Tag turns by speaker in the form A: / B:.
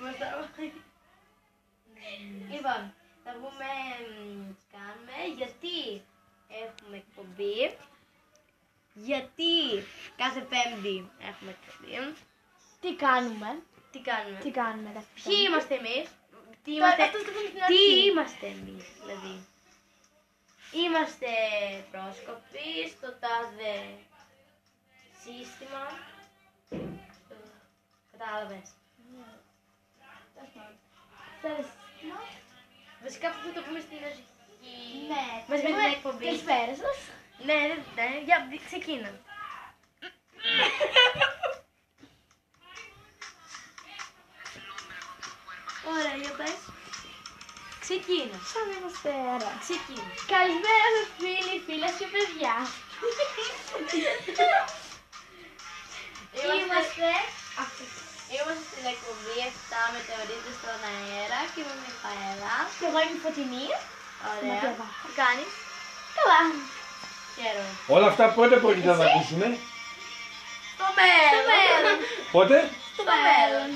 A: Μας τραβάει. Λοιπόν, θα πούμε τι κάνουμε, γιατί έχουμε εκπομπή. Γιατί κάθε Πέμπτη έχουμε εκπομπή.
B: Τι κάνουμε.
A: Τι κάνουμε.
B: Τι κάνουμε κάθε
A: Ποιοι είμαστε εμείς. Τι είμαστε εμείς, δηλαδή. Είμαστε πρόσκοποι στο τάδε σύστημα. Κατάλαβες. Βασικά αυτό θα το πούμε στην αρχή.
B: Ναι.
A: Μαζί με την εκπομπή.
B: Καλησπέρα σας.
A: Ναι, για ξεκίνα. Ωραία, για πες. Ξεκίνα.
B: Σαν είμαστε ωραία.
A: Ξεκίνα.
B: Καλησπέρα σας φίλοι, φίλες και παιδιά.
A: Είμαστε στην εκπομπή 7 μετεωρίτες στον αέρα και με Μιχαέλα.
B: Και εγώ είμαι η Φωτεινή.
A: Ωραία.
B: Ματιαβά.
A: Τι κάνεις?
B: Καλά.
A: Χαίρομαι.
C: Όλα αυτά πότε πρόκειται να τα ακούσουμε.
A: Στο μέλλον.
C: Πότε?
A: Στο μέλλον.